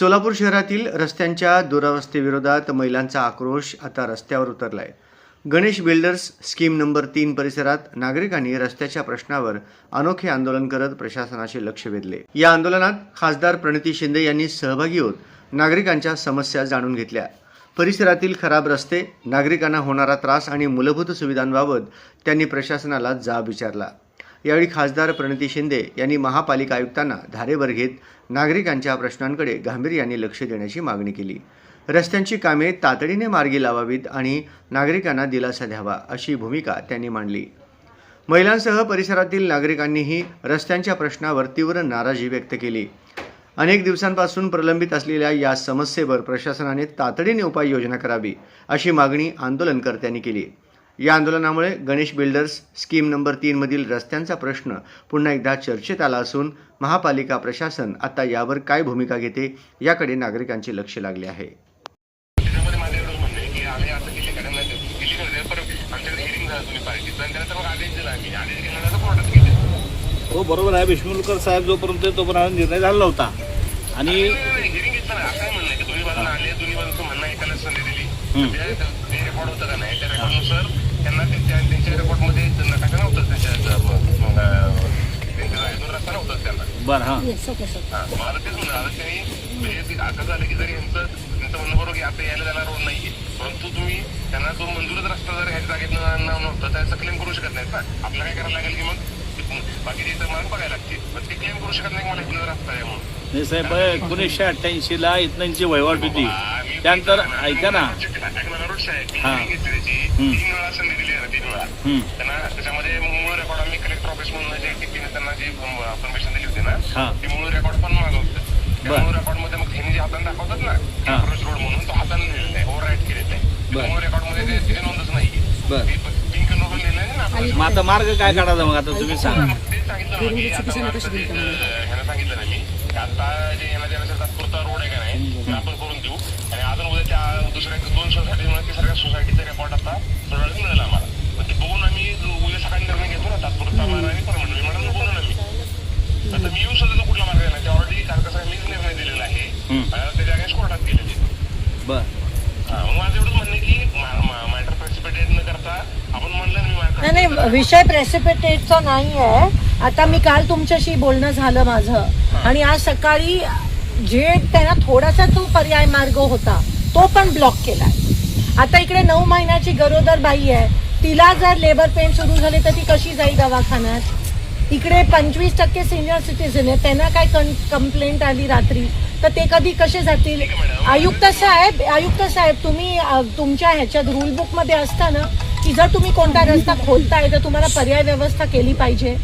सोलापूर शहरातील रस्त्यांच्या दुरावस्थेविरोधात महिलांचा आक्रोश आता रस्त्यावर उतरलाय। गणेश बिल्डर्स स्कीम नंबर 3 परिसरात नागरिकांनी रस्त्याच्या प्रश्नावर अनोखे आंदोलन करत प्रशासनाचे लक्ष वेधले। या आंदोलनात खासदार प्रणिती शिंदे यांनी सहभागी होत नागरिकांच्या समस्या जाणून घेतल्या। परिसरातील खराब रस्ते, नागरिकांना होणारा त्रास आणि मूलभूत सुविधांबाबत त्यांनी प्रशासनाला जाब विचारला। यावेळी खासदार प्रणिती शिंदे यांनी महापालिका आयुक्तांना धारेवर घेत नागरिकांच्या प्रश्नांकडे गांभीर्याने लक्ष देण्याची मागणी केली। रस्त्यांची कामे तातडीने मार्गी लावावीत आणि नागरिकांना दिलासा द्यावा अशी भूमिका त्यांनी मांडली। महिलांसह परिसरातील नागरिकांनीही रस्त्यांच्या प्रश्नावर तीव्र नाराजी व्यक्त केली। अनेक दिवसांपासून प्रलंबित असलेल्या या समस्येवर प्रशासनाने तातडीने उपाययोजना करावी अशी मागणी आंदोलनकर्त्यांनी केली। या आंदोलनामुळे गणेश बिल्डर्स स्कीम नंबर 3 मधील रस्त्यांचा प्रश्न पुन्हा एकदा चर्चेत आला असून महापालिका प्रशासन आता यावर काय भूमिका घेते याकडे नागरिकांचे लक्ष लागले आहे। हो बरोबर आहे, विष्णुलकर साहेब जोपर्यंत तोपर्यंत निर्णय झाला नव्हता आणि त्यांना त्यांच्या रिपोर्टमध्ये नकाशा नव्हतं, रस्ता नव्हताच त्यांना। बरं हां मला तेच म्हणलं त्यांनी असं झालं की जरी त्यांचं म्हणणं बरोबर की आता यायला जाणार रोड नाहीये, परंतु तुम्ही त्यांना जो मंजूरच रस्ता जर ह्याच्या जागेत नव्हतं त्याचं क्लेम करू शकत नाहीत ना। आपल्याला काय करायला लागेल की मग बाकीचे इतर मला बघायला लागते, पण ते क्लेम करू शकत नाही मला इथं रस्ता आहे म्हणून। नाही साहेब, 1988ला इथनांची वहिवाट होती, त्यानंतर ऐका ना हां 3 वेळा संधी दिली ना, 3 वेळा त्यांना। त्याच्यामध्ये मूळ रेकॉर्ड आम्ही कलेक्टर ऑफिस म्हणून जे टीपीने त्यांना जी परमिशन दिली होती ना, ती मूळ रेकॉर्ड पण मागवतं। त्या मूळ रेकॉर्ड मध्ये मग त्यांनी जे हाताने दाखवतात ना रोड म्हणून, तो हाताने लिहिलेला आहे, ओव्हर राईट केलेला आहे। मूळ रेकॉर्ड मध्ये तिथे नोंदच नाही, पिंक नोट लिहिलं आहे ना। मग आता मार्ग काय काढायचा मग आता तुम्ही सांगा। ते सांगितलं ना मी, आता ह्याला सांगितलं ना मी, आता जे येणार जाण्याचा तात्पुरता रोड आहे का नाही ते आपण करून देऊ, आणि अजून उद्या त्या दुसऱ्या 2 सोसायटी तिसऱ्या सोसायटीचा रिपोर्ट आता थोड्या वेळात मिळेल आम्हाला। पण ते बघून आम्ही उद्या सकाळी निर्णय घेतो ना, तात्पुरता मार्ग आणि परमनंट मॅडम बोलू ना मी। आता मी येऊ सुद्धा कुठला मार्ग आहे ना, ते ऑलरेडी कसं मीच निर्णय दिलेला आहे, त्याच्या अगेन्स्ट कोर्टात गेलेले। बरं मग माझं एवढंच म्हणणं की मॅटर प्रेसिपिटेट न करता आपण म्हणलं नाही, विषय प्रेसिपिटेटचा नाही आहे। आता मी काल तुमच्याशी बोलणं झालं माझं, आणि आज सकाळी जे त्यांना थोडासा तो पर्याय मार्ग होता तो पण ब्लॉक केलाय। आता इकडे 9 महिन्याची गरोदर बाई आहे, तिला जर लेबर पेन सुरू झाले तर ती कशी जाईल दवाखान्यात? इकडे 25% सिनियर सिटीजन आहे, त्यांना काय कंप्लेंट आली रात्री तर ते कधी कसे जातील? आयुक्त साहेब तुम्ही तुमच्या ह्याच्यात रूल बुक मध्ये असता ना की जर तुम्ही कोणता रस्ता खोलताय तर तुम्हाला पर्याय व्यवस्था केली पाहिजे।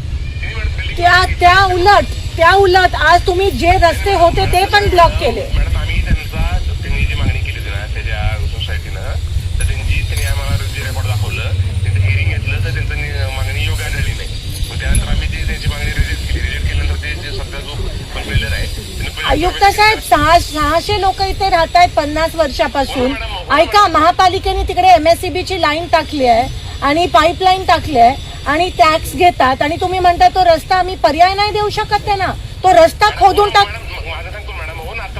त्या उलट आज तुम्ही जे रस्ते होते ते पण ब्लॉक केले। मॅडम आम्ही त्यांनी जी मागणी केली होती ना त्याच्या सोसायटीनं, तर त्यांनी आम्हाला जे रेकॉर्ड दाखवलं, त्यांचं हिअरिंग घेतलं तर त्यांचं मागणी योग्य झाली नाही। मग त्यानंतर आम्ही त्यांची मागणी रिजेक्ट केल्यानंतर ते जे सध्या जो बिल्डर आहे आयुक्त साहेब 600 लोक इथे राहत आहेत 50 वर्षापासून। ऐका, महापालिकेने तिकडे MSCB ची लाईन टाकली आहे आणि पाईपलाईन टाकली आहे आणि टॅक्स घेतात, आणि तुम्ही म्हणता तो रस्ता आम्ही पर्याय नाही देऊ शकत त्यांना, तो रस्ता खोदून टाक। माझं सांगतो मॅडम, हो ना, आता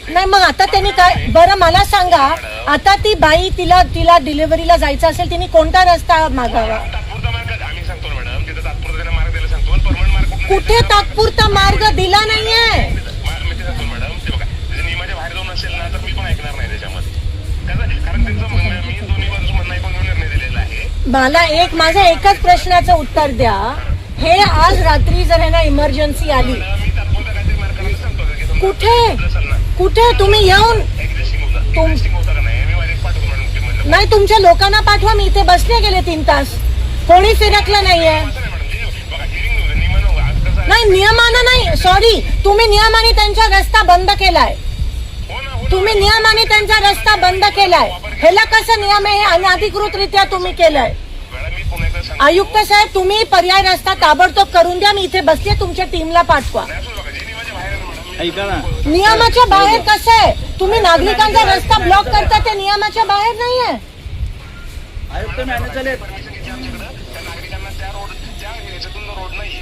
नाही मग आता त्यांनी काय, बरं मला सांगा, आता ती बाई तिला डिलिव्हरीला जायचं असेल, तिने कोणता रस्ता मागावा? कुठे तात्पुरता मार्ग दिला नाहीये? मला माझं एकच प्रश्नाचं उत्तर द्या, हे आज रात्री जर आहे ना इमर्जन्सी आली, कुठे तुम्ही येऊन नाही तुमच्या लोकांना पाठवा, मी इथे बसले गेले 3 तास, कोणी फिरकलं नाहीये। नाही नियमानं नाही, सॉरी, तुम्ही नियमाने त्यांचा रस्ता बंद केलाय, ह्याला कसं नियम आहे? अनधिकृतरित्या तुम्ही केलाय। आयुक्त साहेब तुम्ही पर्याय रस्ता ताबडतोब करून द्या, मी इथे बसले, तुमच्या टीमला पाठवा। नियमाच्या बाहेर कसं आहे? तुम्ही नागरिकांचा रस्ता ब्लॉक करता, ते नियमाच्या बाहेर नाहीये। आयुक्त मॅनेजर नागरिकांना त्या रोड त्या ह्याच्यातून रोड नाही,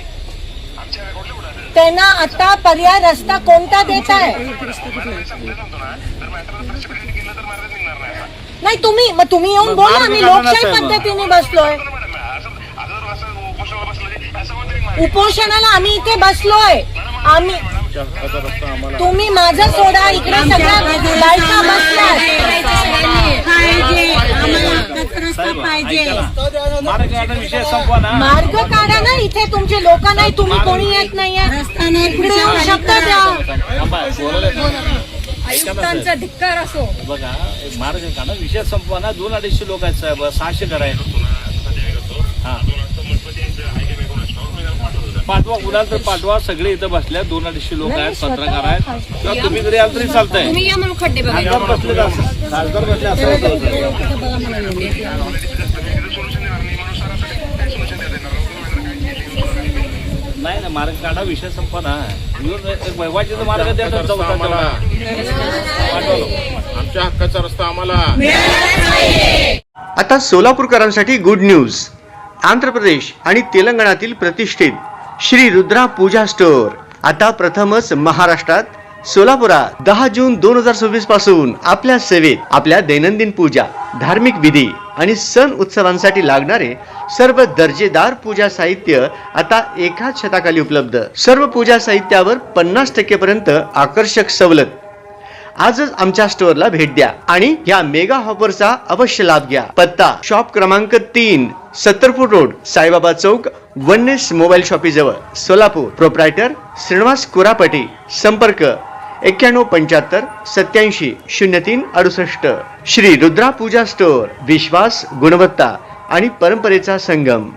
आमच्या अकाउंटला उडालं. त्यांना आता पर्याय रस्ता कोणता देत आहे? समजा सांगतो ना, तर मॅटरला प्रेसिपिटेट केलं तर मार्ग निघणार नाही असा. नाही तुम्ही येऊन मग बोला, मार्ग आम्ही काढा ना लोकशाही साहेब. पद्धतीने बसलोय. मॅडम, असं जर उपोषणाला बसलं की असं कोणतरी मार्ग आहे. उपोषणाला आम्ही इथे बसलोय. आम्ही तुम्ही माझं सोडा, इकडे सगळ्या बायका बसल्यात. साहेब, ऐका ना. मार्ग काढा, विषय संपवा ना. मार्ग काढा ना, इथे तुमचे लोक नाही, तुम्ही कोणी येत नाहीये. इकडे येऊन शब्द द्या. थांबा, बोलायला द्या. ऐका ना साहेब. आयुक्तांचा धिक्कार असो. बघा, एक मार्ग काढा, विषय संपवा ना. 200-250 लोक आहेत साहेब, 600 घर आहेत. हा, पाठवा, कुणाला तर पाठवा. सगळे इथं बसल्या, 200-250 लोक आहेत, पत्रकार आहेत. किंवा तुम्ही जरी आलं तरी चालतंय. तुम्ही या म्हणून खड्डे बघा. खासदार बसले असं, खासदार बसले असं होतं. नाही ना, मार्ग काढा, विषय संपवा ना. येऊन वैवाचे मार्ग द्या तर चौथा तेवढा. आमच्या हक्काचा रस्ता आम्हाला. आता सोलापूरकरांसाठी गुड न्यूज. आंध्र प्रदेश आणि तेलंगणातील प्रतिष्ठित श्री रुद्रा पूजा स्टोअर आता प्रथमच महाराष्ट्रात सोलापुरात 10 जून 2026 पासून आपल्या सेवेत. आपल्या दैनंदिन पूजा, धार्मिक विधी आणि सण उत्सवांसाठी लागणारे सर्व दर्जेदार पूजा साहित्य आता एकाच छताखाली उपलब्ध. सर्व पूजा साहित्यावर 50% पर्यंत आकर्षक सवलत. आजच आमच्या स्टोअरला भेट द्या आणि या मेगा ऑफरचा अवश्य लाभ घ्या. पत्ता शॉप क्रमांक 3, 70 फूट रोड, साईबाबा चौक, वननेस मोबाईल शॉपी जवळ, सोलापूर. प्रोप्रायटर श्रीनिवास कुरापटी. संपर्क 9175 87 03 68. श्री रुद्रा पूजा स्टोअर, विश्वास, गुणवत्ता आणि परंपरेचा संगम.